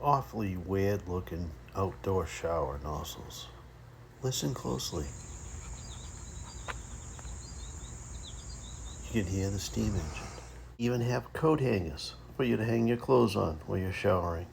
awfully weird looking outdoor shower nozzles. Listen closely. You can hear the steam engine. Even have coat hangers for you to hang your clothes on while you're showering.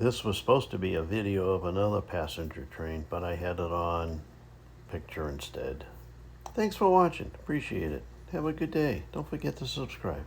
This was supposed to be a video of another passenger train, but I had it on picture instead. Thanks for watching. Appreciate it. Have a good day. Don't forget to subscribe.